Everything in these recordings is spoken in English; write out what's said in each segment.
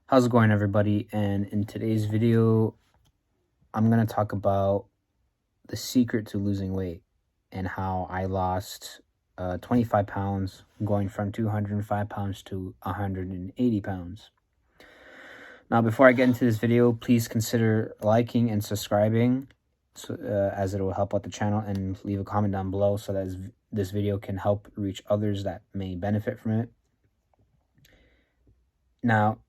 How's it going, everybody? And in today's video, I'm going to talk about the secret to losing weight and how I lost 25 pounds, going from 205 pounds to 180 pounds. Now, before I get into this video, please consider liking and subscribing, as it will help out the channel, and leave a comment down below so that this video can help reach others that may benefit from it. Now,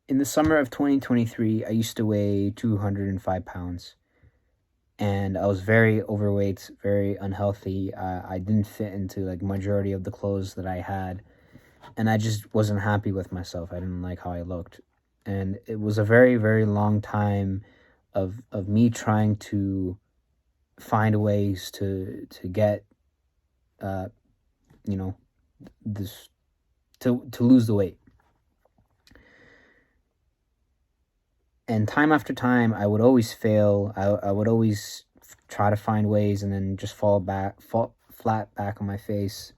in the summer of 2023, I used to weigh 205 pounds, and I was very overweight, very unhealthy. I didn't fit into like majority of the clothes that I had, and I just wasn't happy with myself. I didn't like how I looked, and it was a very, very long time of me trying to find ways to get, this to lose the weight. And time after time, I would always fail. I would always try to find ways and then just fall flat back on my face.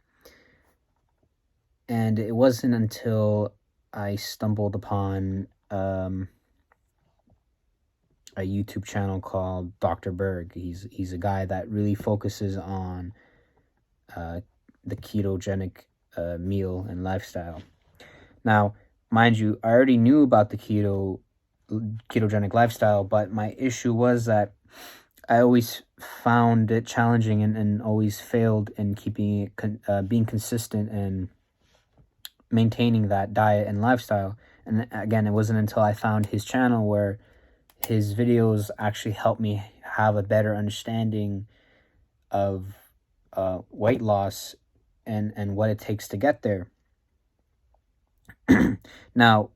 And it wasn't until I stumbled upon a YouTube channel called Dr. Berg. He's a guy that really focuses on the ketogenic meal and lifestyle. Now, mind you, I already knew about the ketogenic lifestyle, but my issue was that I always found it challenging and always failed in keeping it being consistent and maintaining that diet and lifestyle. And again, it wasn't until I found his channel where his videos actually helped me have a better understanding of weight loss and what it takes to get there. Now,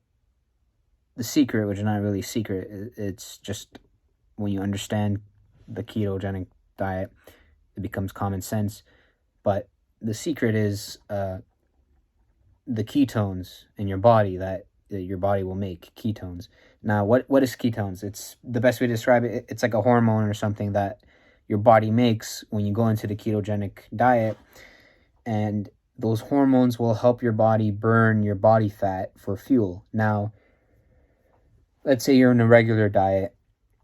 the secret, which is not really a secret, it's just when you understand the ketogenic diet, it becomes common sense. But the secret is the ketones in your body that your body will make, ketones. Now, what is ketones? It's the best way to describe it. It's like a hormone or something that your body makes when you go into the ketogenic diet, and those hormones will help your body burn your body fat for fuel. Now, let's say you're in a regular diet,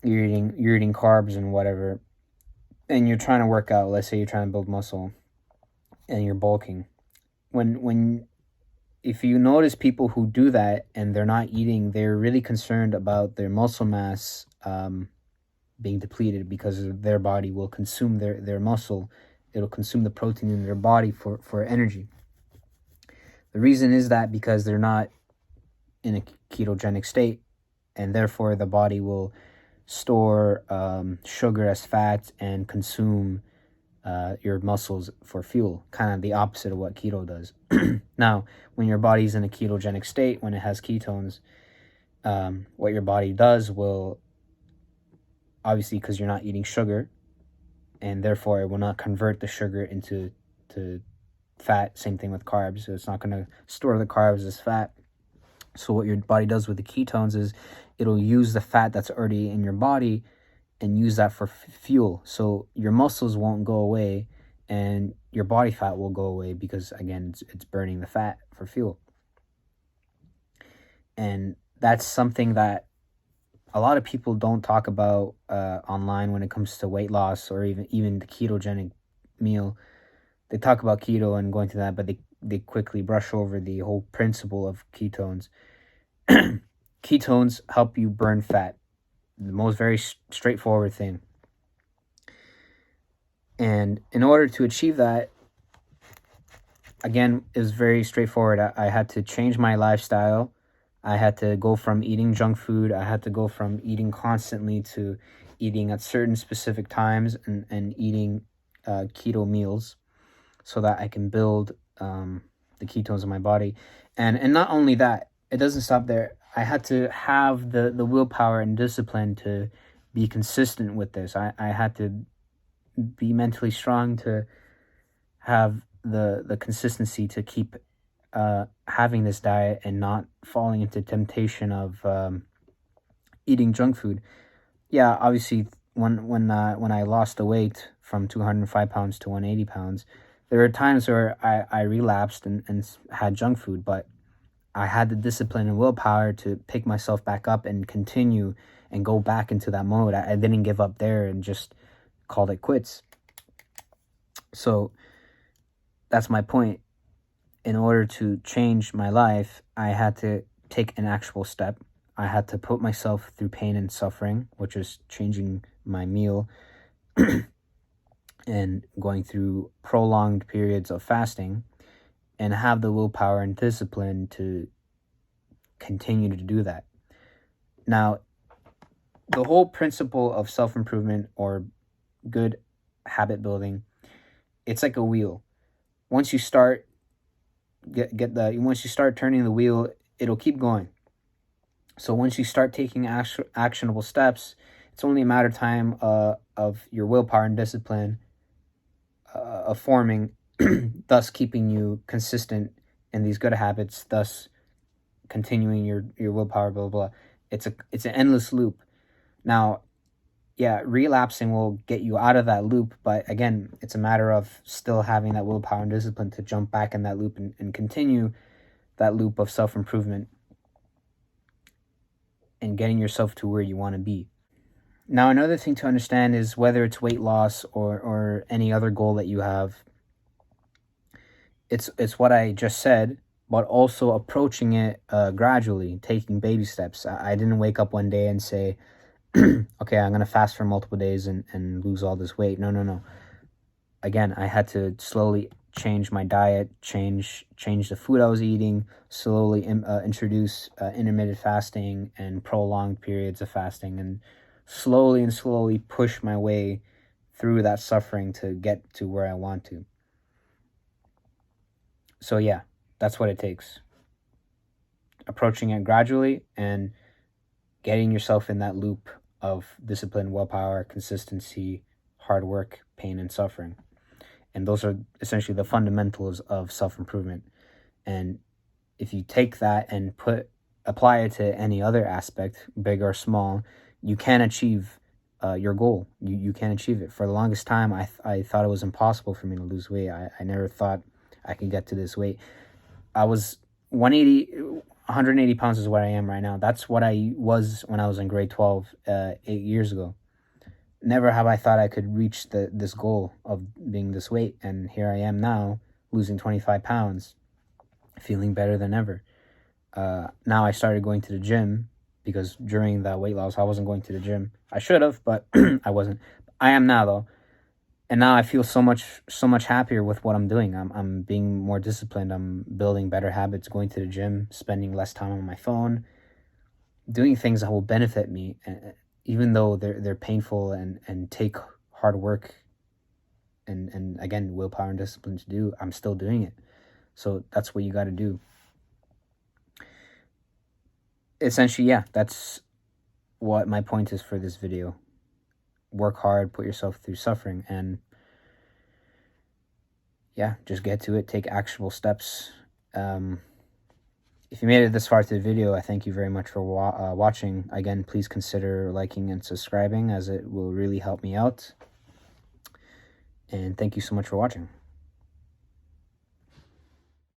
you're eating carbs and whatever, and you're trying to work out. Let's say you're trying to build muscle and you're bulking. If you notice people who do that and they're not eating, they're really concerned about their muscle mass being depleted, because their body will consume their muscle. It'll consume the protein in their body for energy. The reason is that because they're not in a ketogenic state, and therefore the body will store sugar as fat and consume your muscles for fuel, kind of the opposite of what keto does. Now, when your body's in a ketogenic state, when it has ketones, what your body does will, obviously because you're not eating sugar, and therefore it will not convert the sugar into fat. Same thing with carbs. So it's not going to store the carbs as fat. So what your body does with the ketones is it'll use the fat that's already in your body and use that for fuel. So your muscles won't go away and your body fat will go away, because again, it's burning the fat for fuel. And that's something that a lot of people don't talk about online when it comes to weight loss, or even the ketogenic meal. They talk about keto and going to that, but they quickly brush over the whole principle of ketones. Ketones help you burn fat. The most very straightforward thing. And in order to achieve that, again, it was very straightforward. I had to change my lifestyle. I had to go from eating junk food. I had to go from eating constantly to eating at certain specific times and eating keto meals, so that I can build the ketones in my body. And not only that, it doesn't stop there. I had to have the willpower and discipline to be consistent with this. I had to be mentally strong to have the consistency to keep having this diet and not falling into temptation of eating junk food. Yeah, obviously, when I lost the weight from 205 pounds to 180 pounds, There were times where I relapsed and had junk food, but I had the discipline and willpower to pick myself back up and continue and go back into that mode. I didn't give up there and just called it quits. So that's my point. In order to change my life, I had to take an actual step. I had to put myself through pain and suffering, which is changing my meal and going through prolonged periods of fasting, and have the willpower and discipline to continue to do that. Now, the whole principle of self-improvement or good habit building, it's like a wheel. Once you start once you start turning the wheel, it'll keep going. So once you start taking actionable steps, it's only a matter of time of your willpower and discipline of forming, thus keeping you consistent in these good habits, thus continuing your willpower, blah, blah, blah. It's an endless loop. Now, yeah, relapsing will get you out of that loop, but again, it's a matter of still having that willpower and discipline to jump back in that loop and continue that loop of self-improvement and getting yourself to where you want to be. Now, another thing to understand is whether it's weight loss or any other goal that you have, it's what I just said, but also approaching it gradually, taking baby steps. I didn't wake up one day and say, okay, I'm going to fast for multiple days and lose all this weight. No. Again, I had to slowly change my diet, change the food I was eating, slowly introduce intermittent fasting and prolonged periods of fasting, and slowly push my way through that suffering to get to where I want to. So yeah, that's what it takes. Approaching it gradually and getting yourself in that loop of discipline, willpower, consistency, hard work, pain, and suffering. And those are essentially the fundamentals of self-improvement. And if you take that and apply it to any other aspect, big or small, you can achieve your goal. You can achieve it. For the longest time, I thought it was impossible for me to lose weight. I never thought I could get to this weight. I was 180 pounds is where I am right now. That's what I was when I was in grade 12, 8 years ago. Never have I thought I could reach this goal of being this weight. And here I am now, losing 25 pounds, feeling better than ever. Now I started going to the gym because during that weight loss, I wasn't going to the gym. I should have, but I wasn't. I am now, though. And now I feel so much happier with what I'm doing. I'm being more disciplined. I'm building better habits, going to the gym, spending less time on my phone, doing things that will benefit me, even though they're painful and take hard work and again, willpower and discipline to do. I'm still doing it. So that's what you got to do. Essentially, yeah, that's what my point is for this video. Work hard, put yourself through suffering, and yeah, just get to it. Take actionable steps. If you made it this far to the video, I thank you very much for watching. Again, please consider liking and subscribing, as it will really help me out. And thank you so much for watching.